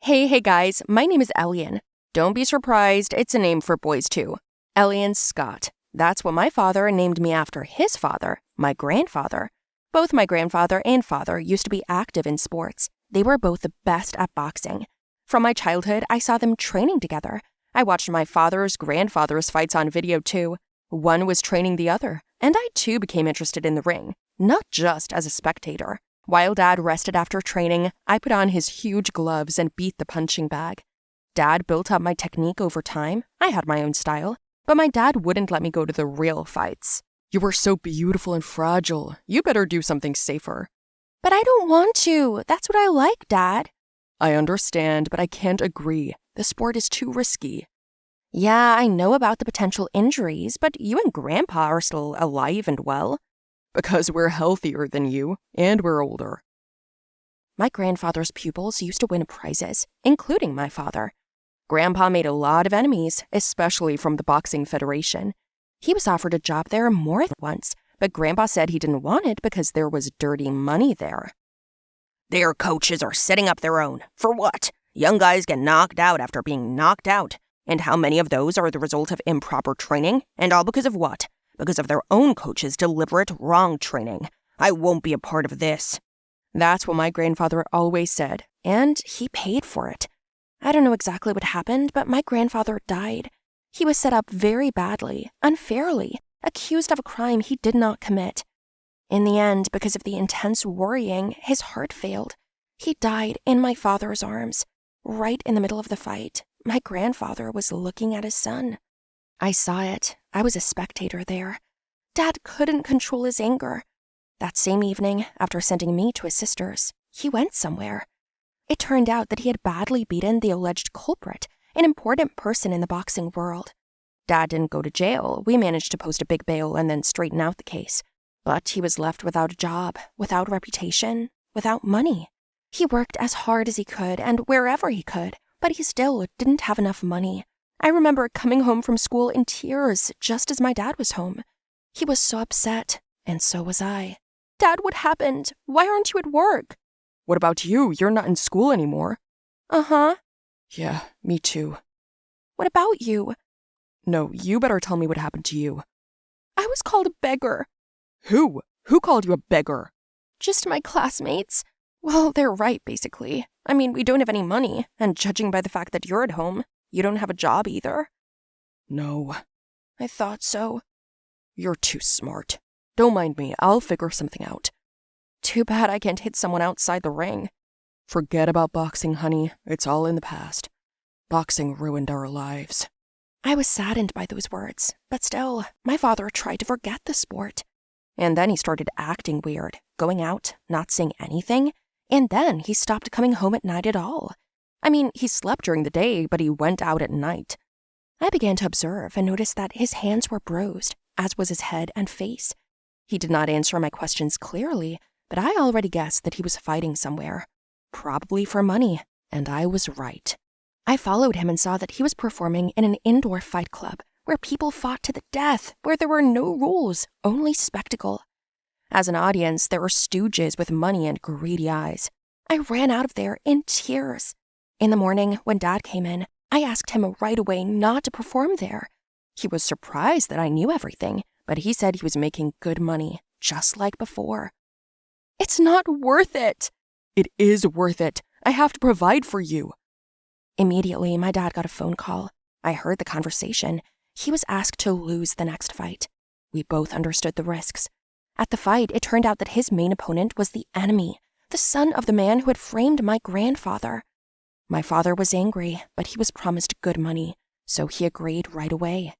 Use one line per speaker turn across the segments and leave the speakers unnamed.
Hey guys, my name is Ellian. Don't be surprised, it's a name for boys too. Ellian Scott. That's what my father named me after his father, my grandfather. Both my grandfather and father used to be active in sports. They were both the best at boxing. From my childhood, I saw them training together. I watched my father's grandfather's fights on video too. One was training the other, and I too became interested in the ring, not just as a spectator. While Dad rested after training, I put on his huge gloves and beat the punching bag. Dad built up my technique over time. I had my own style, but my dad wouldn't let me go to the real fights. You were so beautiful and fragile. You better do something safer.
But I don't want to. That's what I like, Dad.
I understand, but I can't agree. The sport is too risky.
Yeah, I know about the potential injuries, but you and Grandpa are still alive and well.
Because we're healthier than you, and we're older.
My grandfather's pupils used to win prizes, including my father. Grandpa made a lot of enemies, especially from the Boxing Federation. He was offered a job there more than once, but Grandpa said he didn't want it because there was dirty money there.
Their coaches are setting up their own. For what? Young guys get knocked out after being knocked out. And how many of those are the result of improper training? And all because of what? Because of their own coach's deliberate wrong training. I won't be a part of this.
That's what my grandfather always said, and he paid for it. I don't know exactly what happened, but my grandfather died. He was set up very badly, unfairly, accused of a crime he did not commit. In the end, because of the intense worrying, his heart failed. He died in my father's arms. Right in the middle of the fight, my grandfather was looking at his son. I saw it. I was a spectator there. Dad couldn't control his anger. That same evening, after sending me to his sister's, he went somewhere. It turned out that he had badly beaten the alleged culprit, an important person in the boxing world. Dad didn't go to jail. We managed to post a big bail and then straighten out the case. But he was left without a job, without reputation, without money. He worked as hard as he could and wherever he could, but he still didn't have enough money. I remember coming home from school in tears just as my dad was home. He was so upset, and so was I. Dad, what happened? Why aren't you at work?
What about you? You're not in school anymore.
Uh-huh.
Yeah, me too.
What about you?
No, you better tell me what happened to you.
I was called a beggar.
Who? Who called you a beggar?
Just my classmates. Well, they're right, basically. I mean, we don't have any money, and judging by the fact that you're at home, you don't have a job either.
No.
I thought so.
You're too smart. Don't mind me, I'll figure something out.
Too bad I can't hit someone outside the ring.
Forget about boxing, honey. It's all in the past. Boxing ruined our lives.
I was saddened by those words, but still, my father tried to forget the sport. And then he started acting weird, going out, not saying anything, and then he stopped coming home at night at all. I mean, he slept during the day, but he went out at night. I began to observe and noticed that his hands were bruised, as was his head and face. He did not answer my questions clearly, but I already guessed that he was fighting somewhere. Probably for money, and I was right. I followed him and saw that he was performing in an indoor fight club where people fought to the death, where there were no rules, only spectacle. As an audience, there were stooges with money and greedy eyes. I ran out of there in tears. In the morning, when Dad came in, I asked him right away not to perform there. He was surprised that I knew everything, but he said he was making good money, just like before. It's not worth it.
It is worth it. I have to provide for you.
Immediately, my dad got a phone call. I heard the conversation. He was asked to lose the next fight. We both understood the risks. At the fight, it turned out that his main opponent was the enemy, the son of the man who had framed my grandfather. My father was angry, but he was promised good money, so he agreed right away.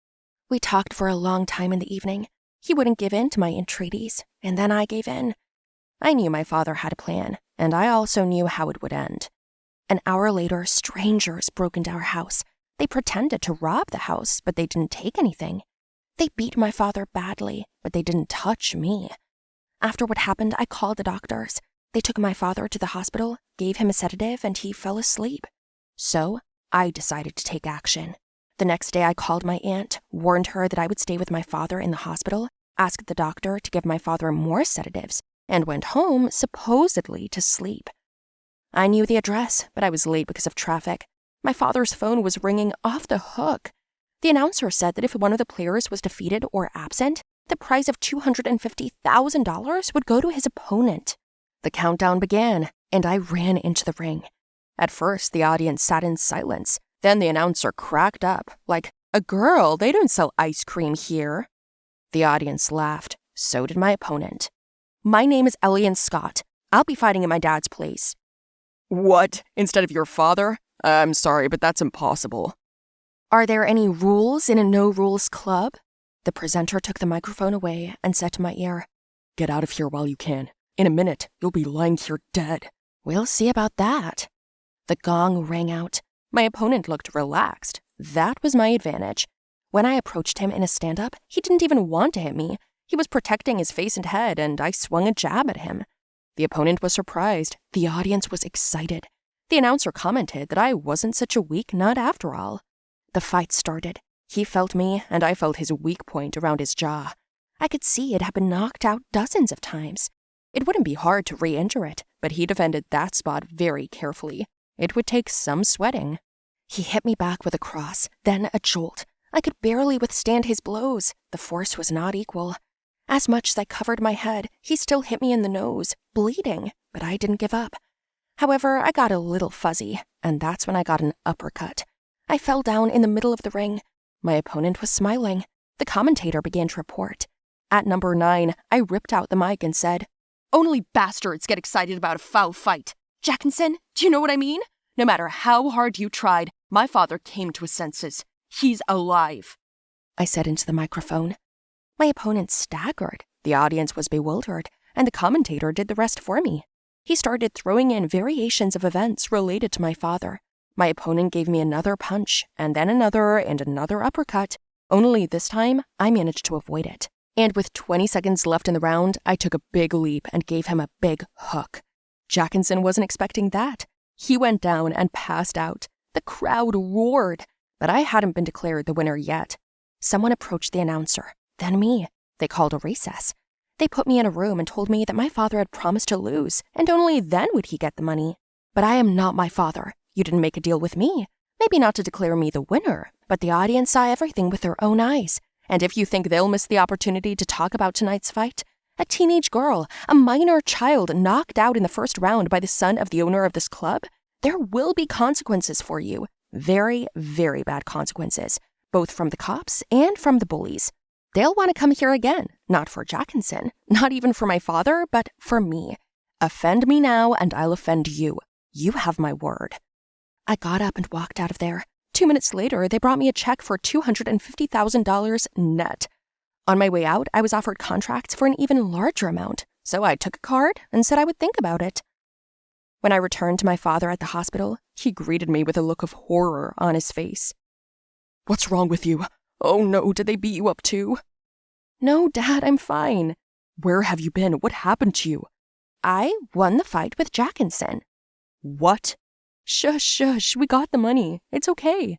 We talked for a long time in the evening. He wouldn't give in to my entreaties, and then I gave in. I knew my father had a plan, and I also knew how it would end. An hour later, strangers broke into our house. They pretended to rob the house, but they didn't take anything. They beat my father badly, but they didn't touch me. After what happened, I called the doctors. They took my father to the hospital, gave him a sedative, and he fell asleep. So, I decided to take action. The next day, I called my aunt, warned her that I would stay with my father in the hospital, asked the doctor to give my father more sedatives, and went home, supposedly, to sleep. I knew the address, but I was late because of traffic. My father's phone was ringing off the hook. The announcer said that if one of the players was defeated or absent, the prize of $250,000 would go to his opponent. The countdown began, and I ran into the ring. At first, the audience sat in silence. Then the announcer cracked up, like, "A girl, they don't sell ice cream here." The audience laughed. So did my opponent. "My name is Ellian Scott. I'll be fighting in my dad's place."
"What? Instead of your father? I'm sorry, but that's impossible."
"Are there any rules in a no-rules club?" The presenter took the microphone away and said to my ear,
"Get out of here while you can. In a minute, you'll be lying here dead."
"We'll see about that." The gong rang out. My opponent looked relaxed. That was my advantage. When I approached him in a stand-up, he didn't even want to hit me. He was protecting his face and head, and I swung a jab at him. The opponent was surprised. The audience was excited. The announcer commented that I wasn't such a weak nut after all. The fight started. He felt me, and I felt his weak point around his jaw. I could see it had been knocked out dozens of times. It wouldn't be hard to re-injure it, but he defended that spot very carefully. It would take some sweating. He hit me back with a cross, then a jolt. I could barely withstand his blows. The force was not equal. As much as I covered my head, he still hit me in the nose, bleeding, but I didn't give up. However, I got a little fuzzy, and that's when I got an uppercut. I fell down in the middle of the ring. My opponent was smiling. The commentator began to report. At number 9, I ripped out the mic and said, "Only bastards get excited about a foul fight. Jackinson, do you know what I mean? No matter how hard you tried, my father came to his senses. He's alive," I said into the microphone. My opponent staggered. The audience was bewildered, and the commentator did the rest for me. He started throwing in variations of events related to my father. My opponent gave me another punch, and then another and another uppercut. Only this time, I managed to avoid it. And with 20 seconds left in the round, I took a big leap and gave him a big hook. Jackinson wasn't expecting that. He went down and passed out. The crowd roared, but I hadn't been declared the winner yet. Someone approached the announcer, then me. They called a recess. They put me in a room and told me that my father had promised to lose, and only then would he get the money. But I am not my father. You didn't make a deal with me. Maybe not to declare me the winner, but the audience saw everything with their own eyes. And if you think they'll miss the opportunity to talk about tonight's fight, a teenage girl, a minor child knocked out in the first round by the son of the owner of this club, there will be consequences for you. Very, very bad consequences, both from the cops and from the bullies. They'll want to come here again, not for Jackinson, not even for my father, but for me. Offend me now and I'll offend you. You have my word. I got up and walked out of there. 2 minutes later, they brought me a check for $250,000 net. On my way out, I was offered contracts for an even larger amount, so I took a card and said I would think about it. When I returned to my father at the hospital, he greeted me with a look of horror on his face. "What's wrong with you? Oh no, did they beat you up too?" "No, Dad, I'm fine." "Where have you been? What happened to you?" "I won the fight with Jackinson." "What?" "Shush, shush, we got the money. It's okay."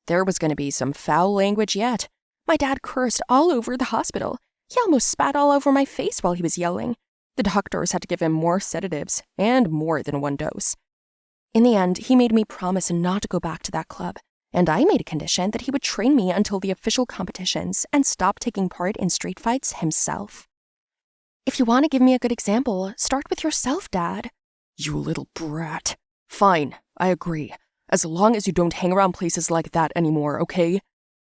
There was going to be some foul language yet. My dad cursed all over the hospital. He almost spat all over my face while he was yelling. The doctors had to give him more sedatives, and more than one dose. In the end, he made me promise not to go back to that club, and I made a condition that he would train me until the official competitions and stop taking part in street fights himself. If you want to give me a good example, start with yourself, Dad. "You little brat. Fine, I agree. As long as you don't hang around places like that anymore, okay?"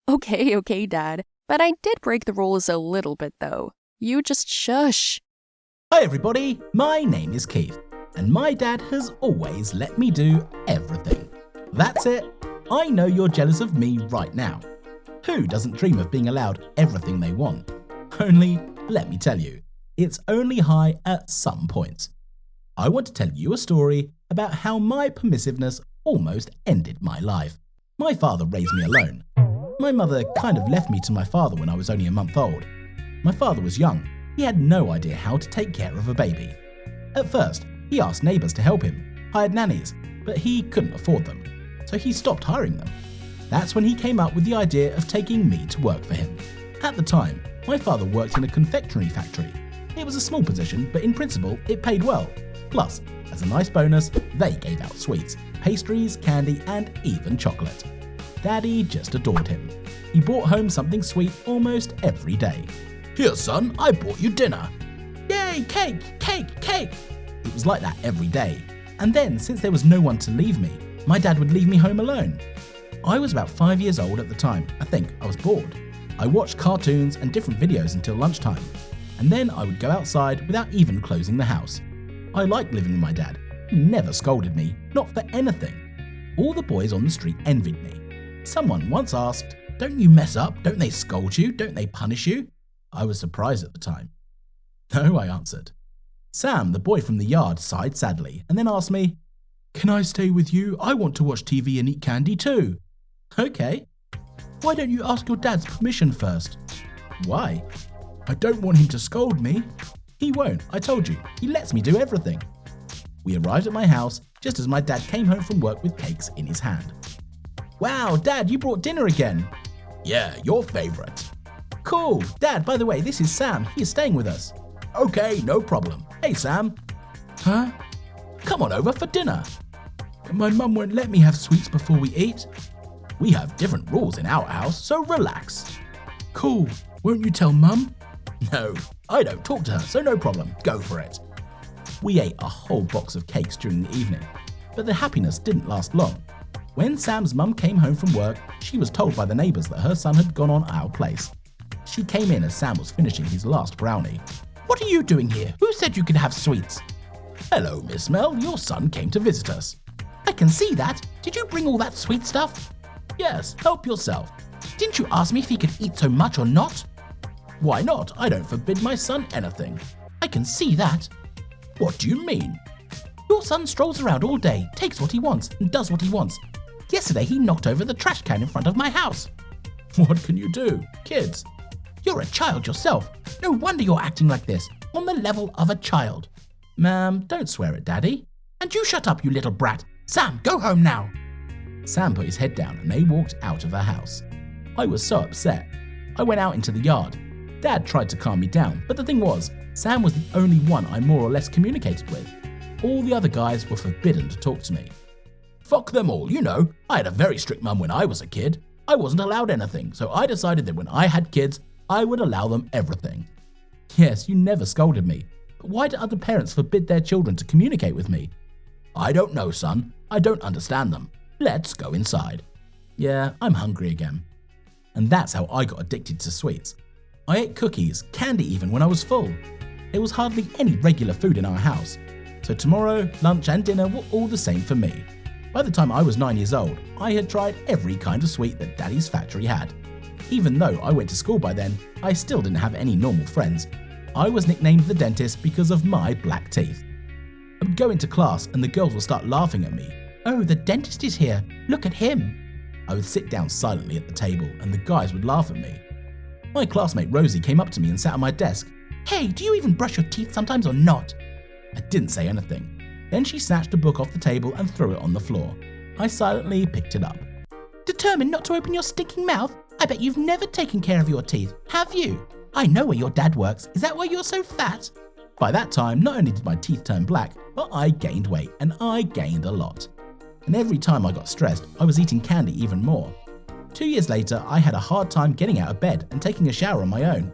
Okay, Dad. But I did break the rules a little bit, though. You just shush.
Hi everybody, my name is Keith, and my dad has always let me do everything. That's it. I know you're jealous of me right now. Who doesn't dream of being allowed everything they want? Only, let me tell you, it's only high at some points. I want to tell you a story about how my permissiveness almost ended my life. My father raised me alone. My mother kind of left me to my father when I was only a month old. My father was young. He had no idea how to take care of a baby. At first, he asked neighbours to help him, hired nannies, but he couldn't afford them, so he stopped hiring them. That's when he came up with the idea of taking me to work for him. At the time, my father worked in a confectionery factory. It was a small position, but in principle, it paid well. Plus, as a nice bonus, they gave out sweets, pastries, candy, and even chocolate. Daddy just adored him. He brought home something sweet almost every day. "Here, son, I bought you dinner." "Yay, cake, cake, cake." It was like that every day. And then, since there was no one to leave me, my dad would leave me home alone. I was about 5 years old at the time. I think I was bored. I watched cartoons and different videos until lunchtime, and then I would go outside without even closing the house. I liked living with my dad. He never scolded me, not for anything. All the boys on the street envied me. Someone once asked, "Don't you mess up? Don't they scold you? Don't they punish you?" I was surprised at the time. "No," I answered. Sam, the boy from the yard, sighed sadly and then asked me, "Can I stay with you? I want to watch TV and eat candy too." "Okay." "Why don't you ask your dad's permission first?" "Why?" "I don't want him to scold me." "He won't, I told you. He lets me do everything." We arrived at my house just as my dad came home from work with cakes in his hand. "Wow, Dad, you brought dinner again." "Yeah, your favourite." "Cool. Dad, by the way, this is Sam. He is staying with us." "Okay, no problem. Hey, Sam." "Huh?" "Come on over for dinner." "My mum won't let me have sweets before we eat." "We have different rules in our house, so relax." "Cool. Won't you tell Mum?" "No, I don't talk to her, so no problem. Go for it." We ate a whole box of cakes during the evening, but the happiness didn't last long. When Sam's mum came home from work, she was told by the neighbours that her son had gone on our place. She came in as Sam was finishing his last brownie. "What are you doing here? Who said you could have sweets?" "Hello, Miss Mel. Your son came to visit us." "I can see that. Did you bring all that sweet stuff?" "Yes, help yourself." "Didn't you ask me if he could eat so much or not?" "Why not? I don't forbid my son anything." "I can see that." "What do you mean?" "Your son strolls around all day, takes what he wants, and does what he wants. Yesterday he knocked over the trash can in front of my house." "What can you do? Kids." "You're a child yourself. No wonder you're acting like this, on the level of a child." "Ma'am, don't swear at Daddy." "And you shut up, you little brat. Sam, go home now." Sam put his head down and they walked out of the house. I was so upset. I went out into the yard. Dad tried to calm me down, but the thing was, Sam was the only one I more or less communicated with. All the other guys were forbidden to talk to me. "Fuck them all, you know. I had a very strict mum when I was a kid. I wasn't allowed anything, so I decided that when I had kids, I would allow them everything." "Yes, you never scolded me, but why do other parents forbid their children to communicate with me?" "I don't know, son. I don't understand them. Let's go inside." "Yeah, I'm hungry again." And that's how I got addicted to sweets. I ate cookies, candy even, when I was full. There was hardly any regular food in our house, so tomorrow, lunch and dinner were all the same for me. By the time I was 9 years old, I had tried every kind of sweet that Daddy's factory had. Even though I went to school by then, I still didn't have any normal friends. I was nicknamed the dentist because of my black teeth. I would go into class and the girls would start laughing at me. "Oh, the dentist is here. Look at him." I would sit down silently at the table and the guys would laugh at me. My classmate Rosie came up to me and sat at my desk. "Hey, do you even brush your teeth sometimes or not?" I didn't say anything. Then she snatched a book off the table and threw it on the floor. I silently picked it up. "Determined not to open your stinking mouth? I bet you've never taken care of your teeth, have you? I know where your dad works. Is that why you're so fat?" By that time, not only did my teeth turn black, but I gained weight, and I gained a lot. And every time I got stressed, I was eating candy even more. 2 years later, I had a hard time getting out of bed and taking a shower on my own.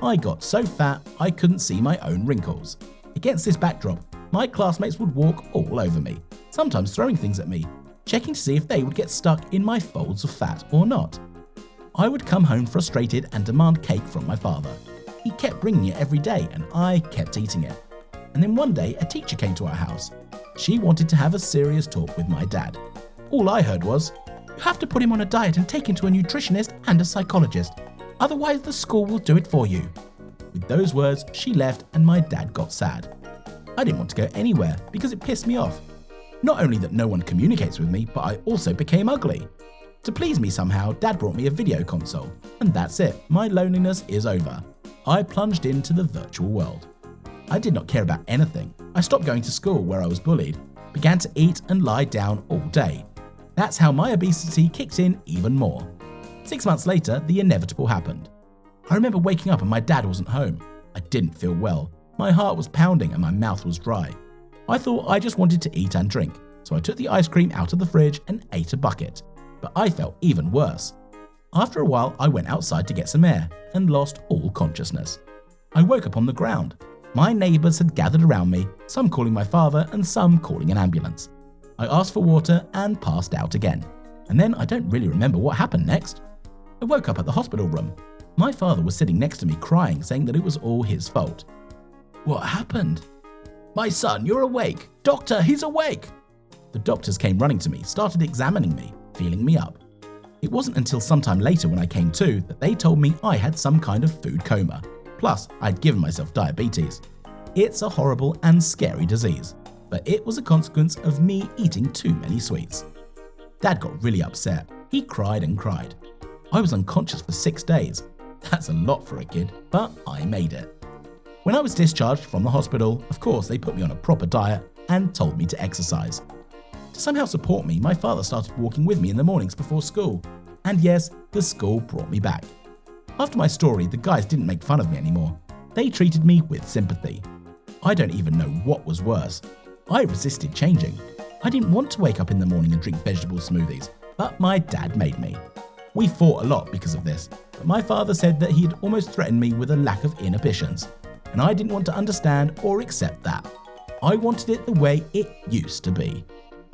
I got so fat, I couldn't see my own wrinkles. Against this backdrop, my classmates would walk all over me, sometimes throwing things at me, checking to see if they would get stuck in my folds of fat or not. I would come home frustrated and demand cake from my father. He kept bringing it every day and I kept eating it. And then one day, a teacher came to our house. She wanted to have a serious talk with my dad. All I heard was, "You have to put him on a diet and take him to a nutritionist and a psychologist. Otherwise the school will do it for you." With those words, she left and my dad got sad. I didn't want to go anywhere because it pissed me off. Not only that no one communicates with me, but I also became ugly. To please me somehow, Dad brought me a video console. And that's it, my loneliness is over. I plunged into the virtual world. I did not care about anything. I stopped going to school where I was bullied, began to eat and lie down all day. That's how my obesity kicked in even more. 6 months later, the inevitable happened. I remember waking up and my dad wasn't home. I didn't feel well. My heart was pounding and my mouth was dry. I thought I just wanted to eat and drink, so I took the ice cream out of the fridge and ate a bucket. But I felt even worse. After a while, I went outside to get some air and lost all consciousness. I woke up on the ground. My neighbours had gathered around me, some calling my father and some calling an ambulance. I asked for water and passed out again. And then I don't really remember what happened next. I woke up at the hospital room. My father was sitting next to me crying, saying that it was all his fault. What happened? My son, you're awake. Doctor, he's awake. The doctors came running to me, started examining me, feeling me up. It wasn't until sometime later when I came to that they told me I had some kind of food coma. Plus, I'd given myself diabetes. It's a horrible and scary disease, but it was a consequence of me eating too many sweets. Dad got really upset. He cried and cried. I was unconscious for 6 days. That's a lot for a kid, but I made it. When I was discharged from the hospital, of course, they put me on a proper diet and told me to exercise. To somehow support me, my father started walking with me in the mornings before school. And yes, the school brought me back. After my story, the guys didn't make fun of me anymore. They treated me with sympathy. I don't even know what was worse. I resisted changing. I didn't want to wake up in the morning and drink vegetable smoothies, but my dad made me. We fought a lot because of this, but my father said that he had almost threatened me with a lack of inhibitions, and I didn't want to understand or accept that. I wanted it the way it used to be.